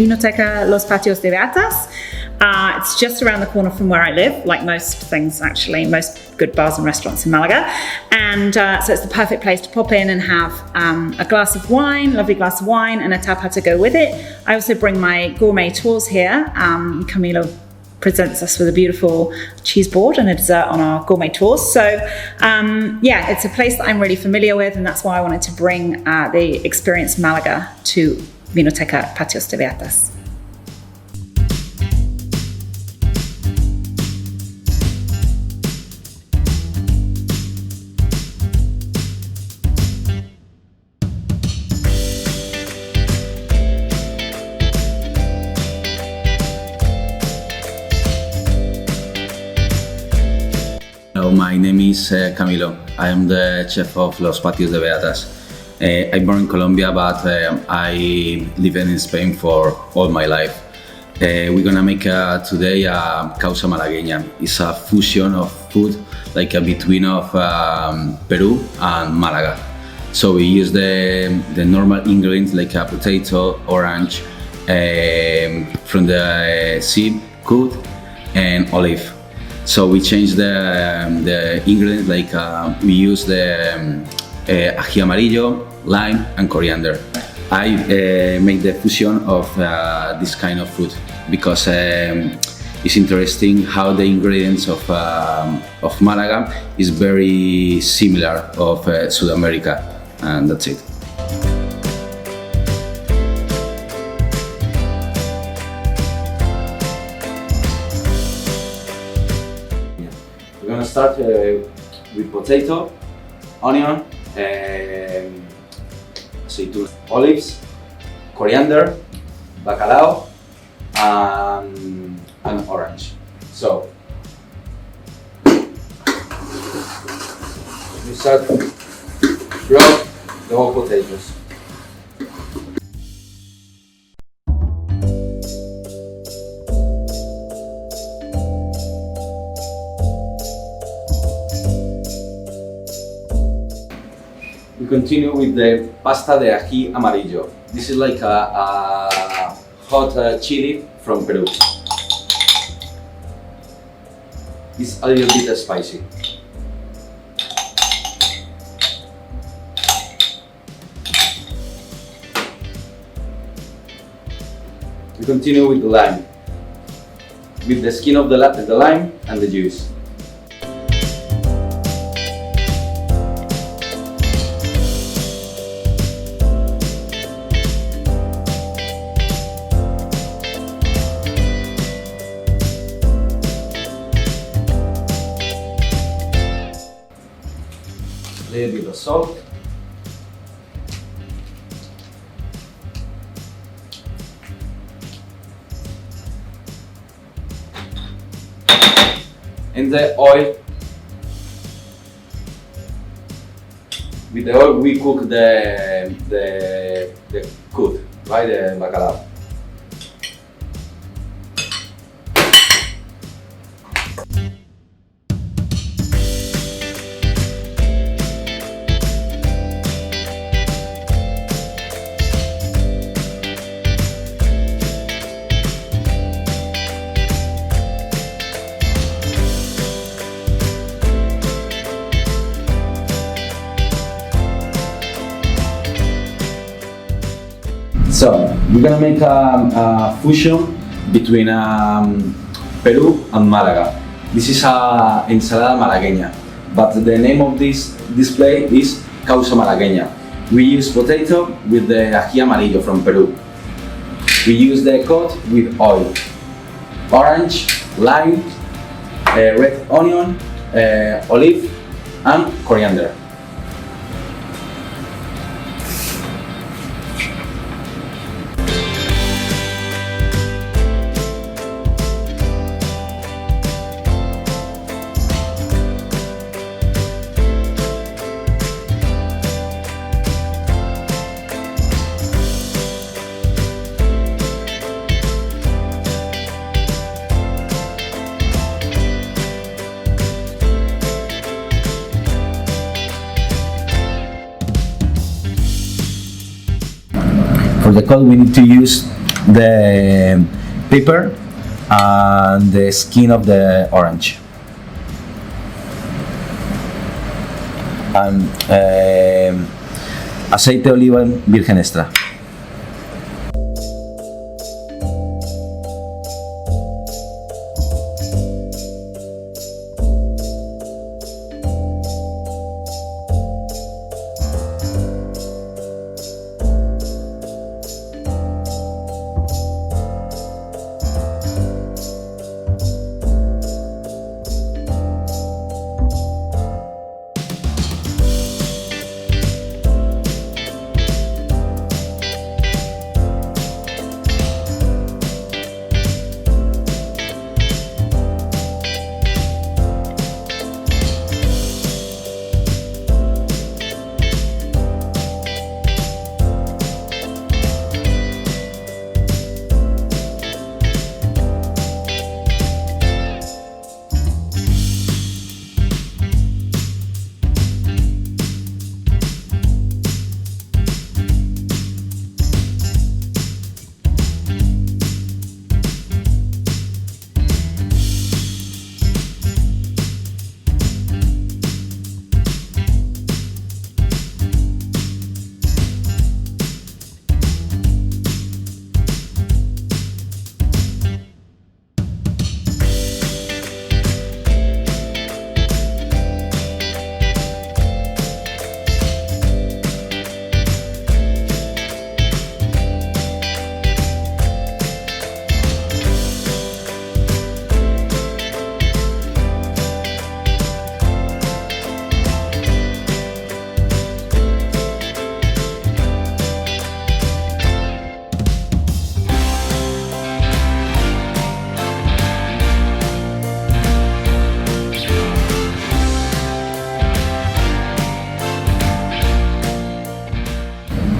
Vinoteca, Los Patios de Beatas. It's just around the corner from where I live, like most things actually, most good bars and restaurants in Malaga. And so it's the perfect place to pop in and have a glass of wine, lovely glass of wine, and a tapa to go with it. I also bring my gourmet tours here. Camilo presents us with a beautiful cheese board and a dessert on our gourmet tours. So yeah, it's a place that I'm really familiar with, and that's why I wanted to bring the Experience Malaga to Vinoteca Patios de Beatas. Hello, my name is Camilo. I am the chef of Los Patios de Beatas. I'm born in Colombia, but I live in Spain for all my life. We're gonna make today a Causa Malagueña. It's a fusion of food, like a between of Peru and Malaga. So we use the normal ingredients like a potato, orange, from the seed, cut, and olive. So we change the ingredients, like we use the Ahi Amarillo, lime, and coriander. I make the fusion of this kind of food because it's interesting how the ingredients of Malaga is very similar of South America, and that's it. We're gonna start with potato, onion, aceituna, olives, coriander, bacalao, and orange. So we start raw the whole potatoes. We continue with the pasta de Ahi Amarillo. This is like a hot chili from Peru. It's a little bit spicy. We continue with the lime. With the skin of the lime and the juice. A little bit of salt. And the oil. With the oil we cook the cut, right? The bacalao. So we're gonna make a fusion between Peru and Malaga. This is a Ensalada Malagueña, but the name of this display is Causa Malagueña. We use potato with the Ahi Amarillo from Peru. We use the cut with oil, orange, lime, red onion, olive, and coriander. For the cut we need to use the pepper, and the skin of the orange. And aceite de oliva virgen extra.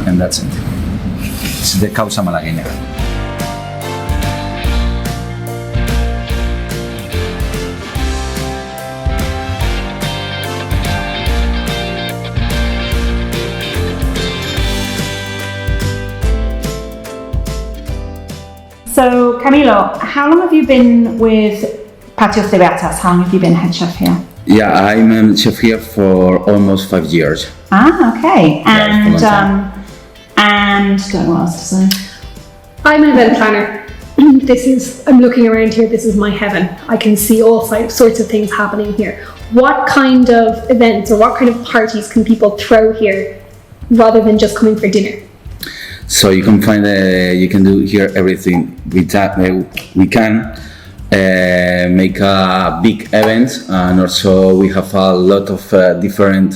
And that's it. It's the Causa Malagueña. So, Camilo, how long have you been with Patios de Beatas? How long have you been head chef here? Yeah, I'm a chef here for almost 5 years. Ah, okay. And don't know what else to say. I'm an event planner. I'm looking around here, this is my heaven. I can see all sorts of things happening here. What kind of events or what kind of parties can people throw here rather than just coming for dinner? So you can find, you can do here everything. We can make a big event, and also we have a lot of different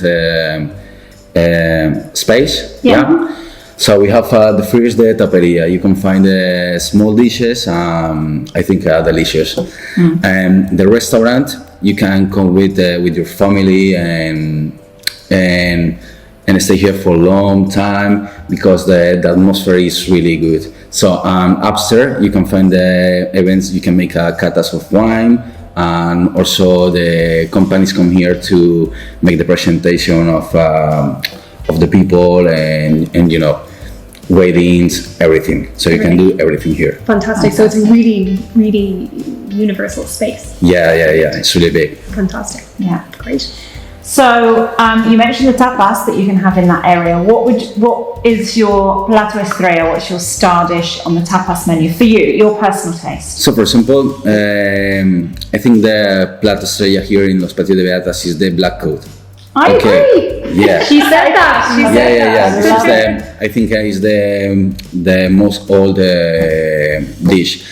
space. Yeah. So we have the first, the taperia. You can find small dishes, I think delicious. And the restaurant, you can come with your family and stay here for a long time because the atmosphere is really good. So upstairs, you can find the events. You can make catas of wine, and also the companies come here to make the presentation of the people and you know, weddings, everything. So you can do everything here. Fantastic. So it's a really, really universal space. Yeah. It's really big. Fantastic. Yeah. Great. So you mentioned the tapas that you can have in that area. What is your plato estrella? What's your star dish on the tapas menu for you, your personal taste? So for example, I think the plato estrella here in Los Patios de Beatas is the black coat. I agree. Yeah. She said that. This is I think is the most old dish.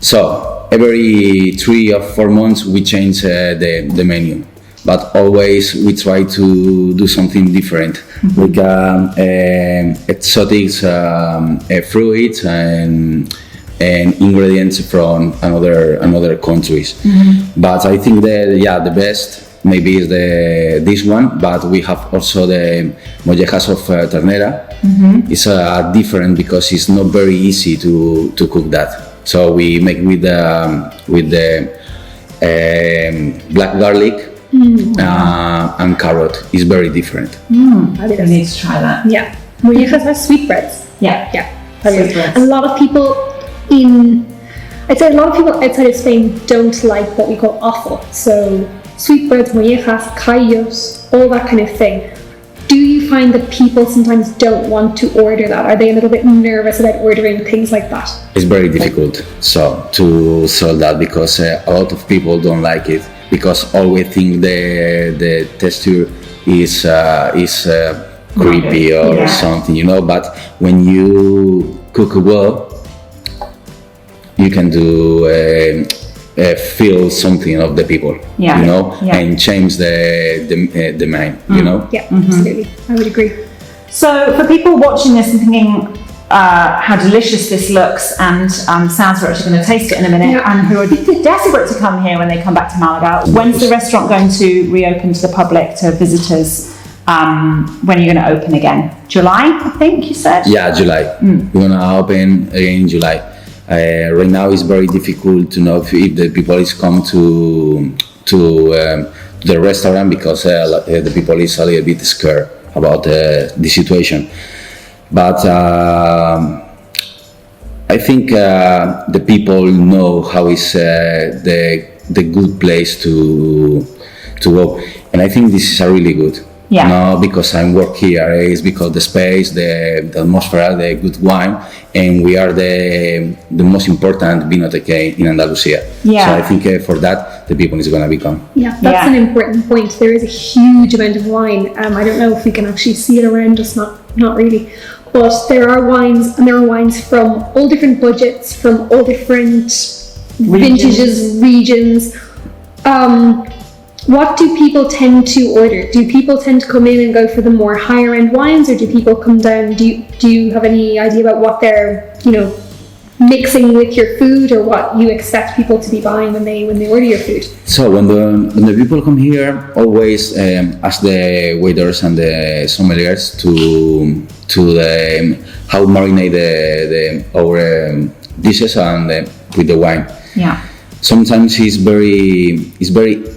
So every 3 or 4 months we change the menu, but always we try to do something different, like exotic fruits and ingredients from another countries. But I think that the best maybe is this one, but we have also the mollejas of ternera. It's different because it's not very easy to cook that. So we make with the black garlic and carrot. It's very different. I need to try that. Yeah. Mollejas are sweetbreads. Yeah. Sweetbreads. A lot of people I'd say a lot of people outside of Spain don't like what we call offal. So sweetbreads, mollejas, callos, all that kind of thing. Do you find that people sometimes don't want to order that? Are they a little bit nervous about ordering things like that? It's very difficult to sell that because a lot of people don't like it because always think the texture is creepy or something, But when you cook well, you can do feel something of the people, and change the mind, Yeah, absolutely. I would agree. So for people watching this and thinking how delicious this looks and sounds, we're actually going to taste it in a minute, and who are desperate to come here when they come back to Malaga, when's the restaurant going to reopen to the public, to visitors? When are you going to open again? July, I think you said? Yeah, July. We're going to open again in July. Right now it's very difficult to know if the people is come to the restaurant because the people is a little bit scared about the situation. But I think the people know how is the good place to go, and I think this is a really good. Yeah. No, because I work here, it's because the space, the atmosphere, the good wine, and we are the most important Vinoteca in Andalucia. Yeah. So I think for that, the people is going to become. Yeah, that's an important point. There is a huge amount of wine. I don't know if we can actually see it around us, not really. But there are wines, and there are wines from all different budgets, from all different vintages, regions. What do people tend to order? Do people tend to come in and go for the more higher end wines, or do people come down? Do you have any idea about what they're mixing with your food, or what you expect people to be buying when they order your food? So when the people come here, always ask the waiters and the sommeliers to how marinate our dishes and with the wine. Yeah. Sometimes it's very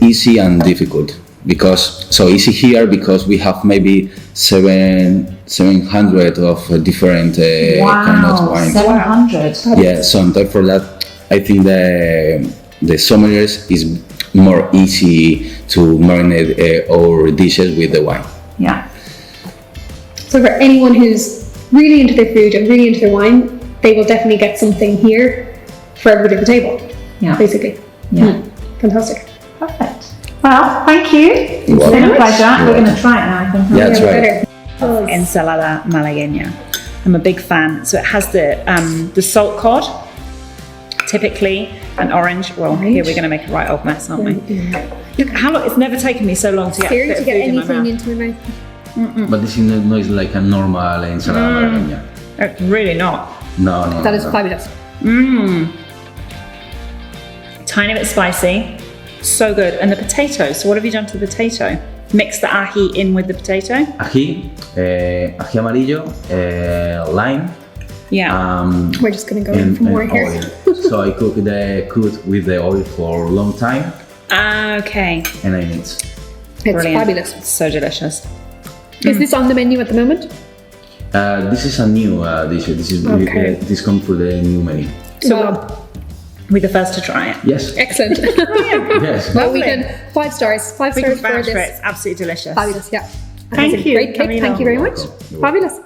easy and difficult because easy here because we have maybe 700 of different kind of wines. 700. Yeah, sometimes for that I think the sommeliers is more easy to marinate our dishes with the wine. Yeah. So for anyone who's really into their food and really into their wine, they will definitely get something here for everybody at the table. Yeah. Basically. Yeah. Fantastic. Perfect. Well, thank you. It's been a pleasure. We're going to try it now, I think. Yeah, that's right. Ensalada Malagueña. I'm a big fan. So it has the salt cod, typically an orange. Well, here we're going to make a right old mess, aren't we? Look, how long? It's never taken me so long to get, Seriously, to get food anything into my mouth. into my mouth. But this is not like a normal ensalada malagueña. It's really not. No. That is fabulous. Tiny bit spicy, so good. And the potato. So what have you done to the potato? Mix the ahi in with the potato. Ahi Amarillo, lime. Yeah. We're just going to go in for more here. Oil. So I cook with the oil for a long time. Okay. And I mix. It's Brilliant. fabulous. It's so delicious. Is this on the menu at the moment? This is a new dish. This comes for the new menu. So we're the first to try it. Yes. Excellent. Yes. Well, we can 5 stars. 5 We stars can vouch for for it. this. It's absolutely delicious. Fabulous, yeah. Thank you, Great cake. Camilo. Thank you very much. You're welcome. Fabulous.